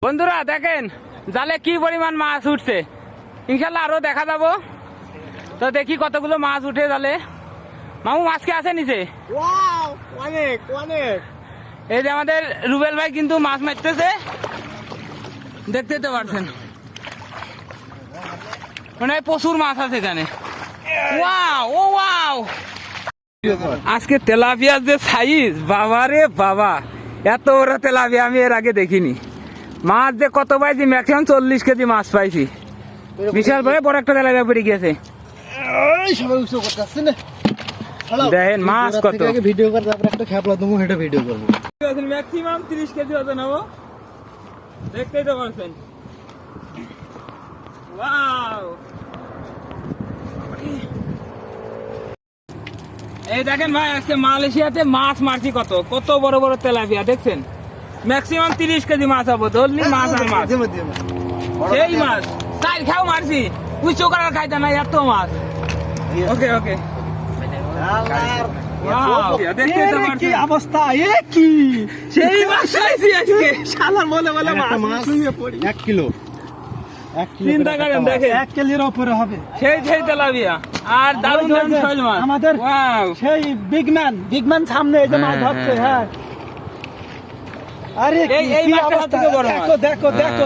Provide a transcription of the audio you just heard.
বন্ধুরা দেখেন জালে কি পরিমাণ মাছ উঠছে, ইনশাল্লাহ আরো দেখা যাবো। তো দেখি কতগুলো মাছ উঠে জালে। মামু মাছ কে আছে নিচে? অনেক অনেক। এই যে আমাদের রুবেল ভাই কিন্তু মাছ মারতেছে, দেখতেই তো পারছেন, মানে প্রচুর মাছ আছে এখানে। ওয়াও ও ওয়াও, আজকে তেলাপিয়ার যে সাইজ, বাবা রে বাবা, এত বড় তেলাপিয়া আমি এর আগে দেখিনি। মাছ যে কত পাইছি, ম্যাক্সিমাম 40 কেজি মাছ পাইছি। বিশাল বড় একটা তেলাপিয়া পড়ে গিয়েছে। দেখেন মাছ কত, ভিডিও করে তারপর একটা খেপলা দেবো, সেটা ভিডিও করবো। ম্যাক্সিমাম 30 কেজি ওজন হবো, দেখতেই তো পারছেন। ওয়াও, এই দেখেন ভাই, আজকে মালয়েশিয়াতে মাছ মারছি কত কত বড় বড় তেলাপিয়া দেখছেন। ম্যাক্সিমাম 30 কেজি মাছ হবো, ধরলি মাছ আর মাছ, সেই মাছ চার খাও মারছি, উঁচু করার খাইতে না এত মাছ। ওকে ওকে, কি অবস্থা, কি সেই মাছ খাইছি আজকে। শালার বলে বলে মাছ 1 কিলো, চিন্তা করেন, দেখেন 1 কেজির উপরে হবে। সেই তেলাপিয়া আর দারুণ দারুণ শৈল মাছ আমাদের সেই বিগ ম্যান সামনে এই যে মাছ ধরছে। হ্যাঁ, আরে এই মাছটা সবথেকে বড় মাছ। দেখো দেখো দেখো।